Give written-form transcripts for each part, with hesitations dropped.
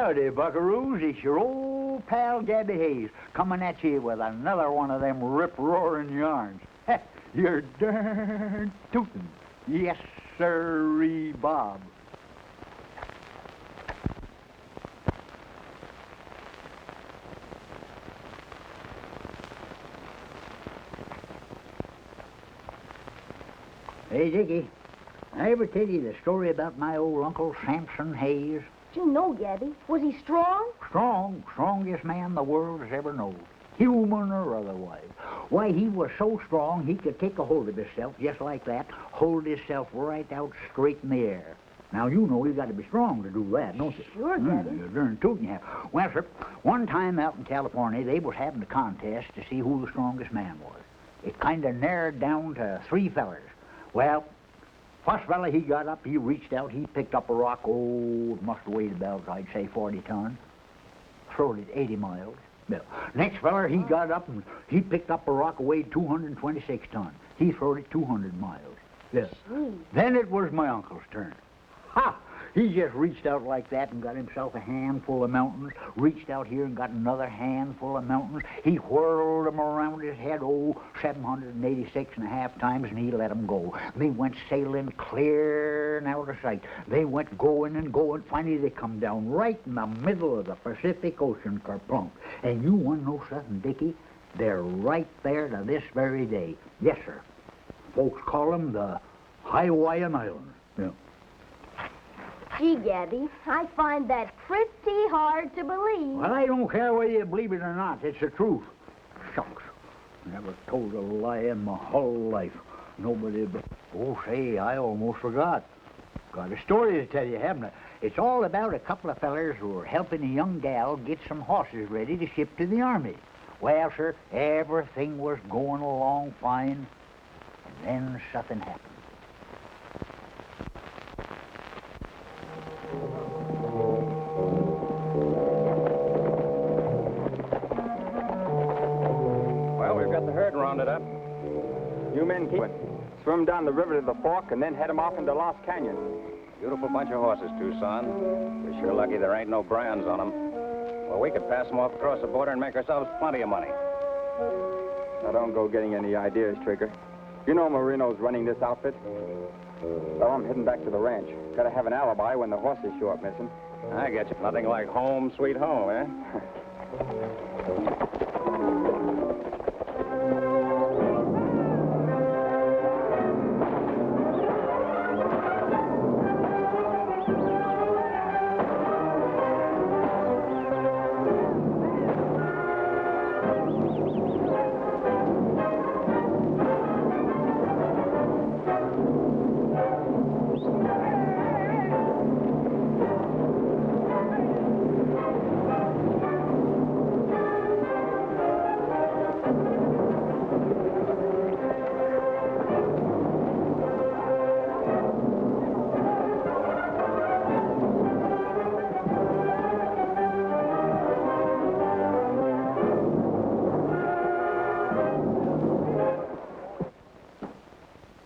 Howdy, buckaroos. It's your old pal Gabby Hayes coming at you with another one of them rip-roaring yarns. You're darn tootin'. Yes, sirree, Bob. Hey, Dickie, I ever tell you the story about my old Uncle Samson Hayes? Gee, no, Gabby. Was he strong? Strong, strongest man the world has ever known, human or otherwise. Why, he was so strong he could take a hold of himself just like that, hold himself right out straight in the air. Now, you know you got to be strong to do that, don't you? Sure, Gabby. You're darn tootin' you have. Well, sir, one time out in California, they was having a contest to see who the strongest man was. It kind of narrowed down to 3 fellers. Well, first fella, he got up, he reached out, he picked up a rock, it must have weighed about, I'd say, 40 ton. Throwed it 80 miles. Well, next fella, he got up and he picked up a rock weighed 226 ton. He throwed it 200 miles. Yeah. Then it was my uncle's turn. Ha! He just reached out like that and got himself a handful of mountains, reached out here and got another handful of mountains. He whirled them around his head, 786 and a half times, and he let them go. They went sailing clear and out of sight. They went going and going. Finally, they come down right in the middle of the Pacific Ocean, kerplunk. And you want to know something, Dickie? They're right there to this very day. Yes, sir. Folks call them the Hawaiian Islands. Yeah. Gee, Gabby, I find that pretty hard to believe. Well, I don't care whether you believe it or not. It's the truth. Shucks. Never told a lie in my whole life. Nobody but... Oh, say, I almost forgot. Got a story to tell you, haven't I? It's all about a couple of fellers who were helping a young gal get some horses ready to ship to the army. Well, sir, everything was going along fine, and then something happened. Rounded up. You men keep it. Swim down the river to the fork and then head them off into Lost Canyon. Beautiful bunch of horses, too, son. We're sure lucky there ain't no brands on them. Well, we could pass them off across the border and make ourselves plenty of money. Now, don't go getting any ideas, Trigger. You know Marino's running this outfit. Well, I'm heading back to the ranch. Gotta have an alibi when the horses show up missing. I get you. Nothing like home, sweet home, eh?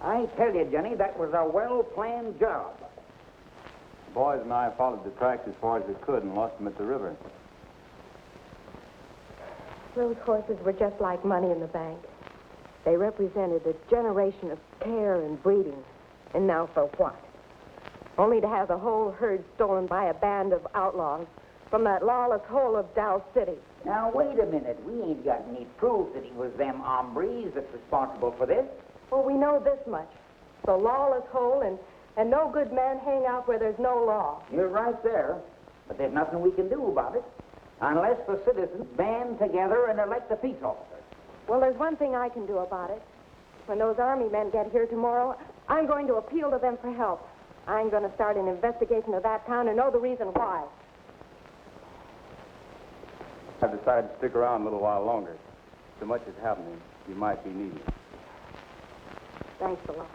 I tell you, Jenny, that was a well-planned job. The boys and I followed the tracks as far as we could and lost them at the river. Those horses were just like money in the bank. They represented a generation of care and breeding. And now for what? Only to have the whole herd stolen by a band of outlaws from that lawless hole of Dow City. Now, wait a minute. We ain't got any proof that it was them hombres that's responsible for this. Well, we know this much. The lawless hole and no good men hang out where there's no law. You're right there. But there's nothing we can do about it unless the citizens band together and elect a peace officer. Well, there's one thing I can do about it. When those army men get here tomorrow, I'm going to appeal to them for help. I'm going to start an investigation of that town and know the reason why. I've decided to stick around a little while longer. So much is happening, you might be needed. Thanks a lot.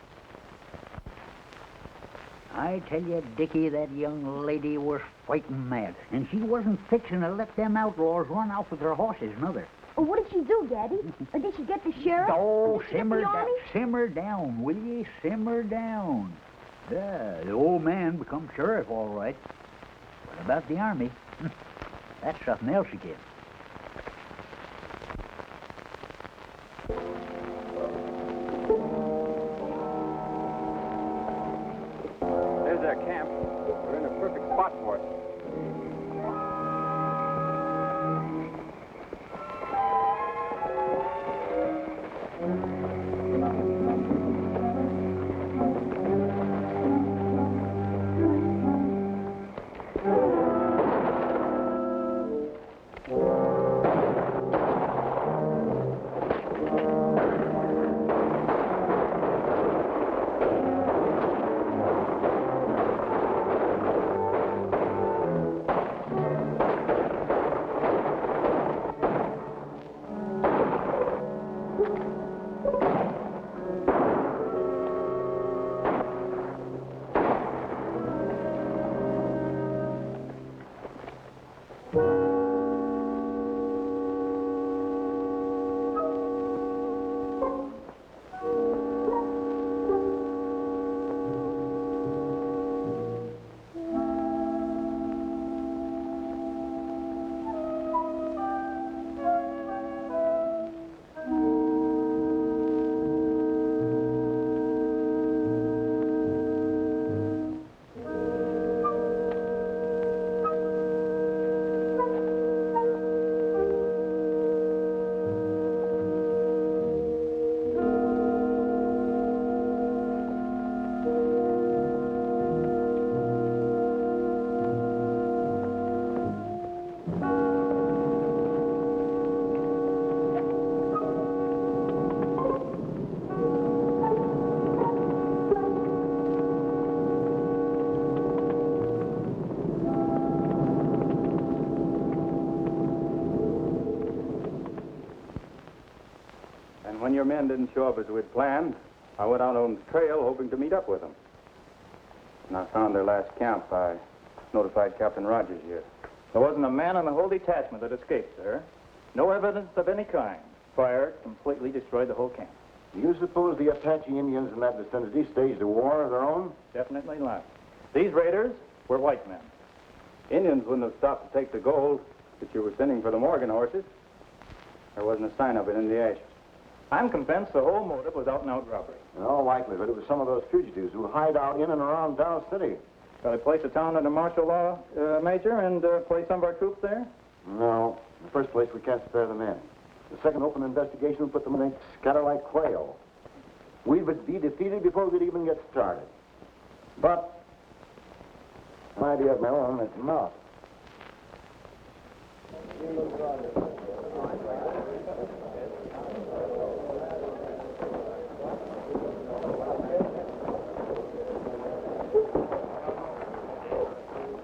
I tell you, Dickie, that young lady was fighting mad. And she wasn't fixing to let them outlaws run off with her horses, neither. Well, what did she do, Daddy? Or did she get the sheriff? Oh, simmer down. down. Simmer down, will ye? Simmer down. Yeah, the old man become sheriff, all right. What about the army? That's something else again. There's their camp. We're in a perfect spot for it. And when your men didn't show up as we'd planned, I went out on the trail hoping to meet up with them. When I found their last camp, I notified Captain Rogers here. There wasn't a man in the whole detachment that escaped, sir. No evidence of any kind. Fire completely destroyed the whole camp. Do you suppose the Apache Indians in that vicinity staged a war of their own? Definitely not. These raiders were white men. Indians wouldn't have stopped to take the gold that you were sending for the Morgan horses. There wasn't a sign of it in the ashes. I'm convinced the whole motive was out-and-out robbery. In all likelihood, it was some of those fugitives who hide out in and around Dow City. Shall I place the town under martial law, Major, and place some of our troops there? No. In the first place, we can't spare the men. The second open investigation will put them in scatter like quail. We would be defeated before we'd even get started. But an idea of my own is enough.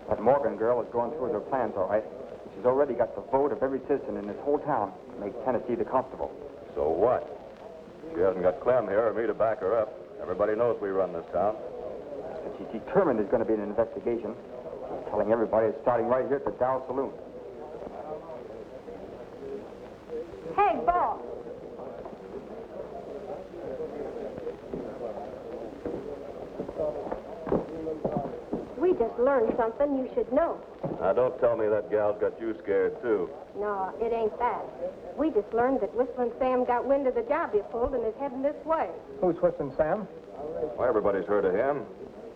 That Morgan girl is going through with her plans, all right. She's already got the vote of every citizen in this whole town to make Tennessee the constable. So what? She hasn't got Clem here or me to back her up. Everybody knows we run this town. But she's determined there's going to be an investigation. She's telling everybody it's starting right here at the Dow Saloon. Hey, boss. We just learned something you should know. Now, don't tell me that gal's got you scared, too. No, it ain't that. We just learned that Whistling Sam got wind of the job you pulled and is heading this way. Who's Whistling Sam? Why, everybody's heard of him.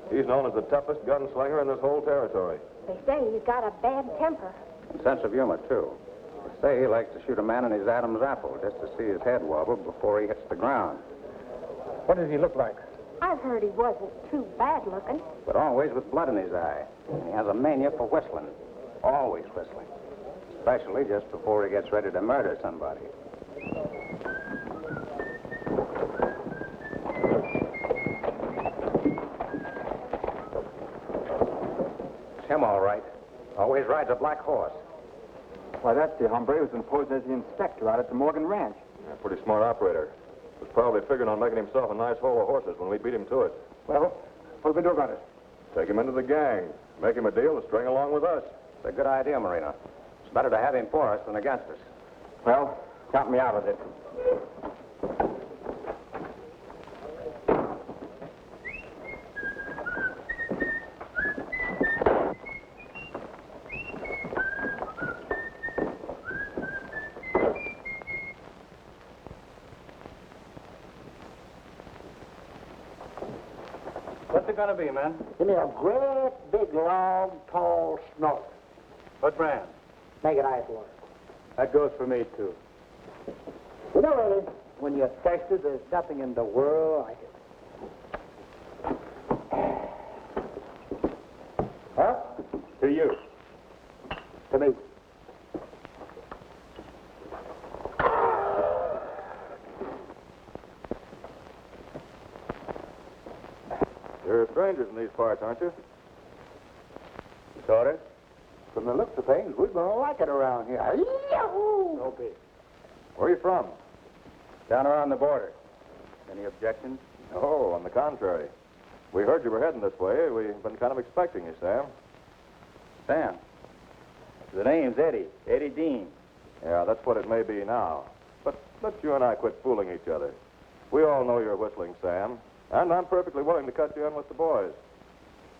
He's known as the toughest gunslinger in this whole territory. They say he's got a bad temper. Sense of humor, too. They say he likes to shoot a man in his Adam's apple just to see his head wobble before he hits the ground. What does he look like? I've heard he wasn't too bad looking. But always with blood in his eye. And he has a mania for whistling. Always whistling. Especially just before he gets ready to murder somebody. It's him, all right. Always rides a black horse. Why, that's the hombre who's been posing as the inspector out at the Morgan Ranch. A pretty smart operator. Was probably figuring on making himself a nice haul of horses when we beat him to it. Well, what do we do about it? Take him into the gang. Make him a deal to string along with us. It's a good idea, Marino. It's better to have him for us than against us. Well, count me out of it. What's it going to be, man? Give me a great big log, tall snorkel. What brand? Make it ice water. That goes for me, too. You know, Eddie, when you're thirsty, there's nothing in the world like it. Huh? To you. To me. You're strangers in these parts, aren't you? Sort of. From the looks of things, we're going to like it around here. Yahoo! Okay. Where are you from? Down around the border. Any objections? Oh, on the contrary. We heard you were heading this way. We've been kind of expecting you, Sam. Sam. The name's Eddie. Eddie Dean. Yeah, that's what it may be now. But let you and I quit fooling each other. We all know you're whistling, Sam. And I'm perfectly willing to cut you in with the boys.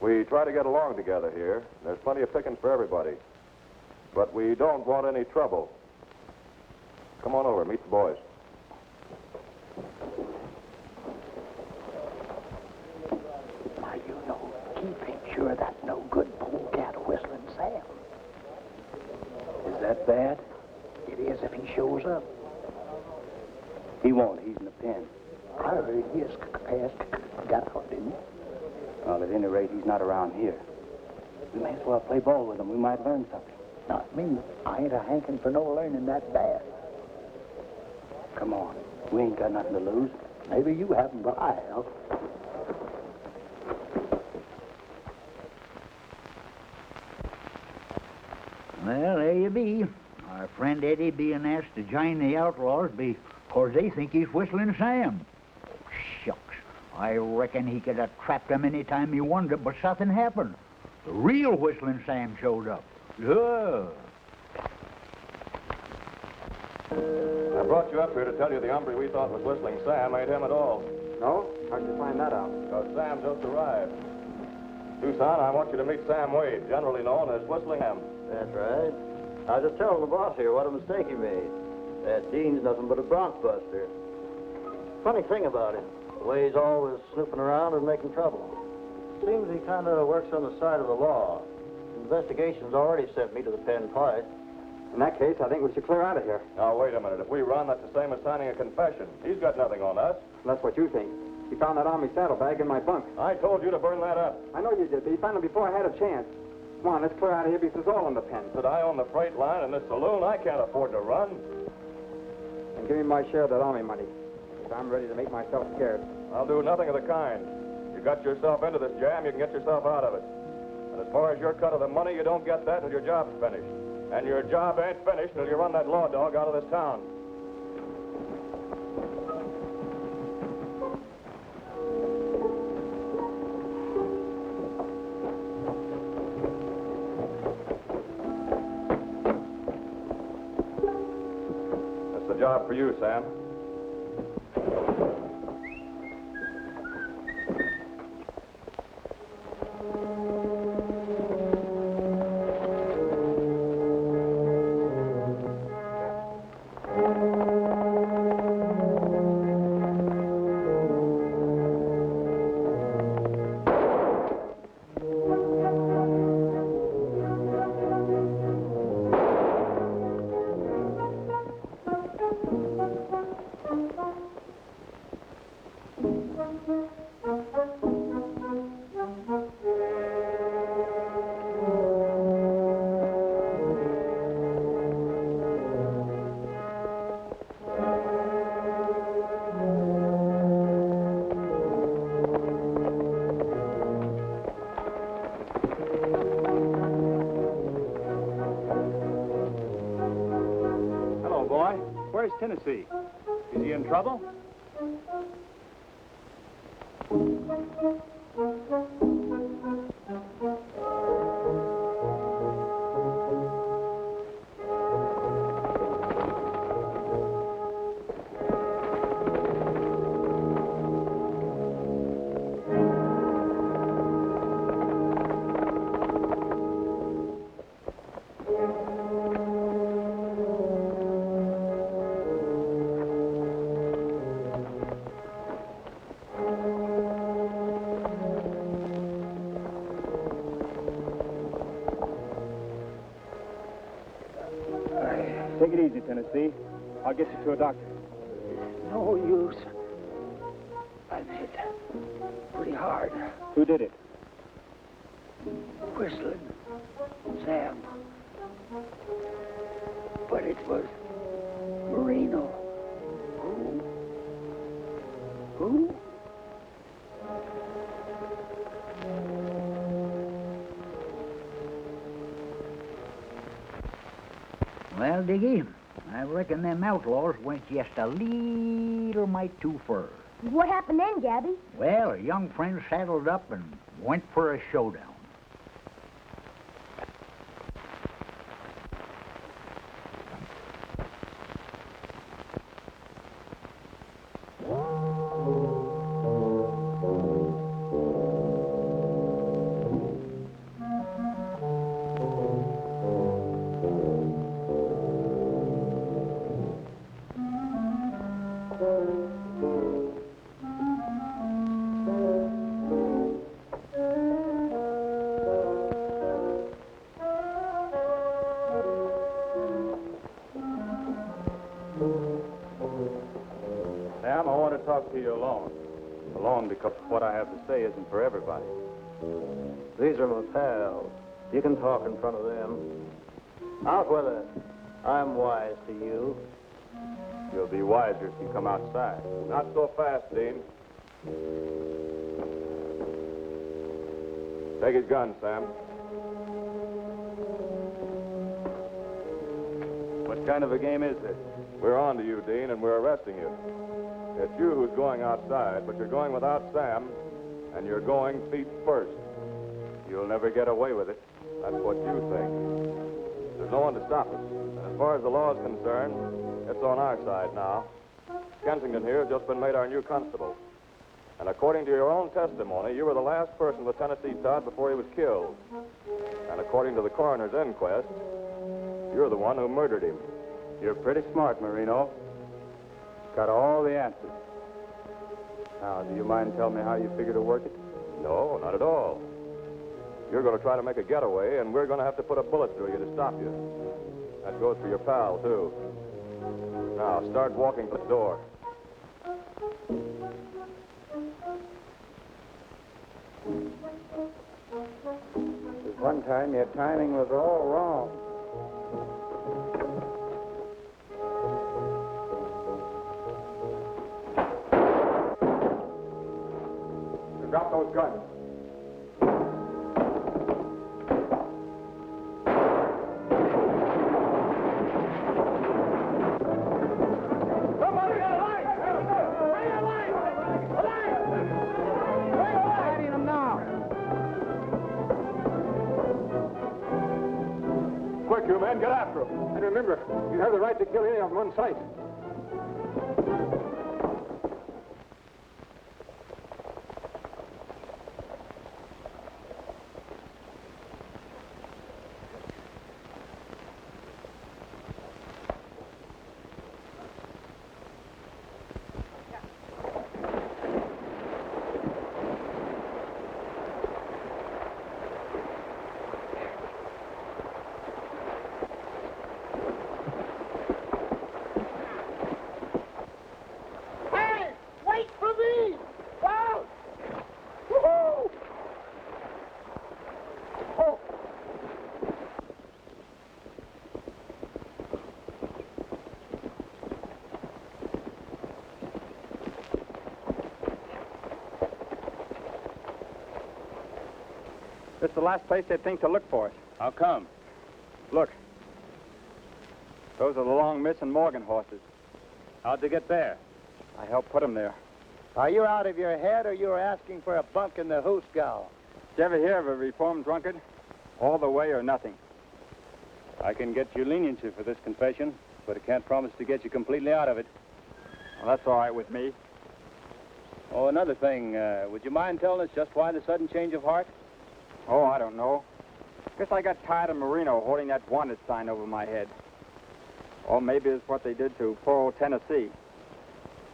We try to get along together here. There's plenty of pickings for everybody. But we don't want any trouble. Come on over, meet the boys. Now, you know, keep it sure that no good polecat whistling Sam. Is that bad? It is if he shows up. He won't. He's in the pen. I heard his ass got out, didn't he? Well, at any rate, he's not around here. We may as well play ball with him. We might learn something. Not me. I ain't a hanking for no learning that bad. Come on. We ain't got nothing to lose. Maybe you haven't, but I have. Well, there you be. Our friend Eddie being asked to join the outlaws because they think he's whistling Sam. Shucks. I reckon he could have trapped him any time he wanted, but something happened. The real whistling Sam showed up. Yeah. I brought you up here to tell you the hombre we thought was whistling Sam ain't him at all. No? How'd you find that out? Because Sam just arrived. Tucson, I want you to meet Sam Wade, generally known as Whistling Sam. That's right. I was just telling the boss here what a mistake he made. That Dean's nothing but a bronc buster. Funny thing about him, the way he's always snooping around and making trouble. Seems he kind of works on the side of the law. Investigation's already sent me to the pen twice. In that case, I think we should clear out of here. Now, wait a minute. If we run, that's the same as signing a confession. He's got nothing on us. That's what you think. He found that army saddlebag in my bunk. I told you to burn that up. I know you did, but he found it before I had a chance. Come on, let's clear out of here because it's all in the pen. That I own the freight line in this saloon, I can't afford to run. And give me my share of that army money. If I'm ready to make myself scarce. I'll do nothing of the kind. You got yourself into this jam, you can get yourself out of it. And as far as your cut of the money, you don't get that till your job's finished. And your job ain't finished till you run that law dog out of this town. That's the job for you, Sam. Where's Tennessee? Is he in trouble? Take it easy, Tennessee. I'll get you to a doctor. No use. I'm hit pretty hard. Who did it? Whistling. Sam. But it was Marino. Who? Well, Diggy, I reckon them outlaws went just a little mite too far. What happened then, Gabby? Well, our young friends saddled up and went for a showdown. Sam, I want to talk to you alone. Alone because what I have to say isn't for everybody. These are my pals. You can talk in front of them. Out with it. I'm wise to you. You'll be wiser if you come outside. Not so fast, Dean. Take his gun, Sam. What kind of a game is this? We're on to you, Dean, and we're arresting you. It's you who's going outside, but you're going without Sam, and you're going feet first. You'll never get away with it. That's what you think. There's no one to stop us. And as far as the law is concerned, it's on our side now. Kensington here has just been made our new constable. And according to your own testimony, you were the last person with Tennessee Todd before he was killed. And according to the coroner's inquest, you're the one who murdered him. You're pretty smart, Marino. Got all the answers. Now, do you mind telling me how you figure to work it? No, not at all. You're going to try to make a getaway, and we're going to have to put a bullet through you to stop you. That goes for your pal, too. Now, start walking to the door. There's one time your timing was all wrong. Drop those guns. Somebody get a light! Bring a light! A light! Bring a light! Hiding them now. Quick, you men, get after them. And remember, you have the right to kill any of them on sight. This is the last place they'd think to look for us. How come? Look. Those are the Long Miss and Morgan horses. How'd they get there? I helped put them there. Are you out of your head or you're asking for a bunk in the Hoosgow? Did you ever hear of a reformed drunkard? All the way or nothing. I can get you leniency for this confession, but I can't promise to get you completely out of it. Well, that's all right with me. Oh, another thing, would you mind telling us just why the sudden change of heart? Oh, I don't know. Guess I got tired of Marino holding that wanted sign over my head. Or maybe it's what they did to poor old Tennessee.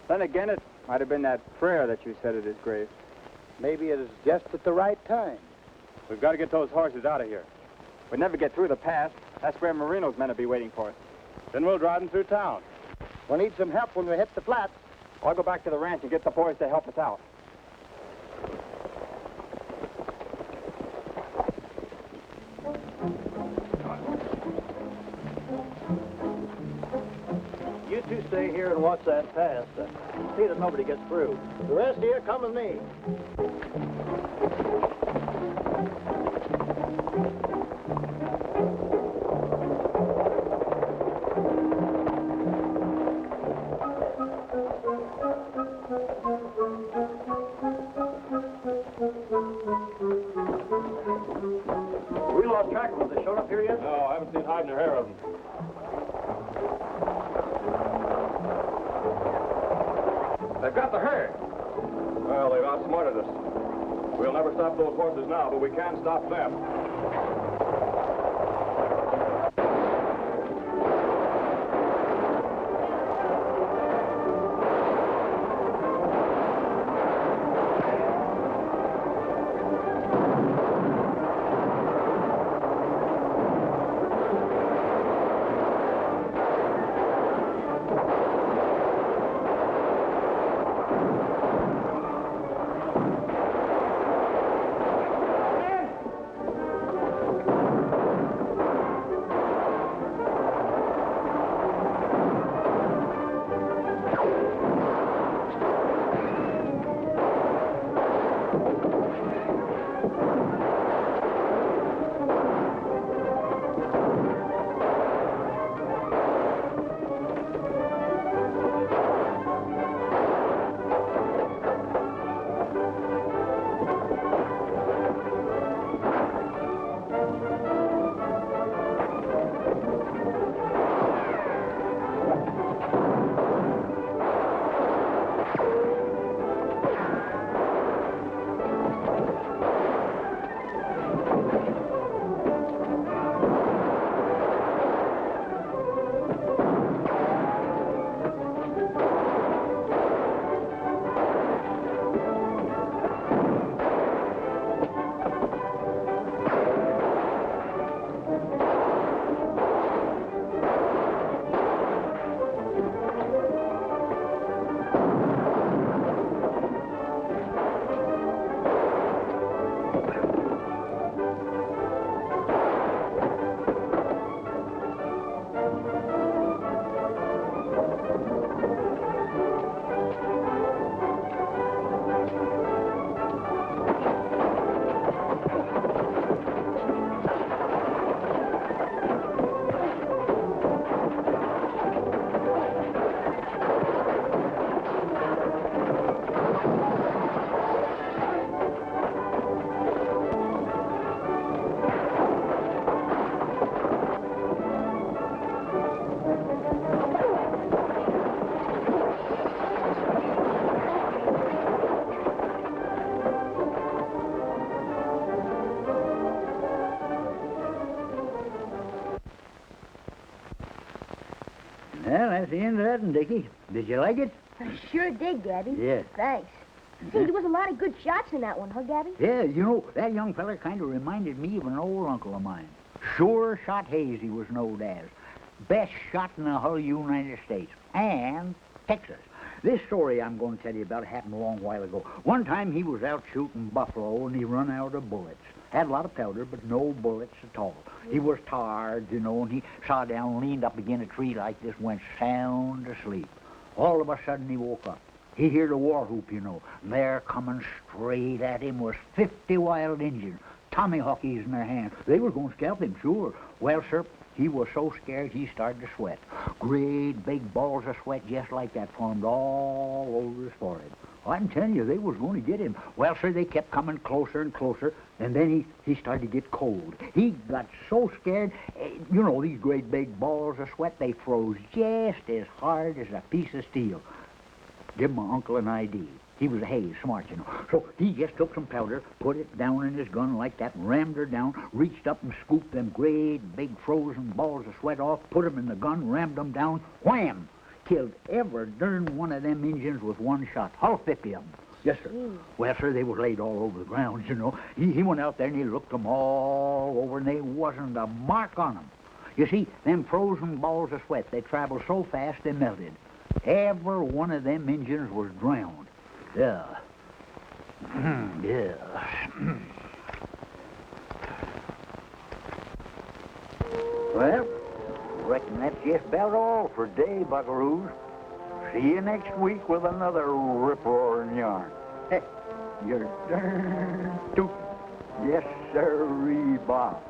Then again, it might have been that prayer that you said at his grave. Maybe it is just at the right time. We've got to get those horses out of here. We'd never get through the pass. That's where Marino's men will be waiting for us. Then we'll drive them through town. We'll need some help when we hit the flats. I'll go back to the ranch and get the boys to help us out. You two stay here and watch that pass. See that nobody gets through. The rest of you come with me. We lost track of them. They showed up here yet? No, I haven't seen hide nor hair of them. They've got the herd. Well, they've outsmarted us. We'll never stop those horses now, but we can stop them. Well, that's the end of that, and Dickie. Did you like it? I sure did, Gabby. Yes. Thanks. Say, there was a lot of good shots in that one, huh, Gabby? Yeah, you know, that young feller kind of reminded me of an old uncle of mine. Sure shot Hazy was no as. Best shot in the whole United States. And Texas. This story I'm going to tell you about happened a long while ago. One time he was out shooting buffalo and he run out of bullets. Had a lot of powder, but no bullets at all. He was tired, you know, and he sat down, leaned up against a tree like this, went sound asleep. All of a sudden he woke up. He heard a war whoop, you know, and there coming straight at him was 50 wild Indians, tommyhawkies in their hands. They were going to scalp him, sure. Well, sir, he was so scared he started to sweat. Great big balls of sweat just like that formed all over his forehead. I'm telling you, they was going to get him. Well, sir, they kept coming closer and closer, and then he started to get cold. He got so scared, you know, these great big balls of sweat, they froze just as hard as a piece of steel. Give my uncle an ID. He was a Hayes, smart, you know. So he just took some powder, put it down in his gun like that, rammed her down, reached up and scooped them great big frozen balls of sweat off, put them in the gun, rammed them down, wham! Killed every darn one of them Indians with one shot. All 50 of them. Yes, sir. Well, sir, they were laid all over the ground, you know. He went out there and he looked them all over, and there wasn't a mark on them. You see, them frozen balls of sweat, they traveled so fast they melted. Every one of them engines was drowned. Yeah. Yeah. Well, reckon that's just about all for today, buckaroos. See you next week with another rip-roaring yarn. You're darn tootin'. Yes, sirree, Bob.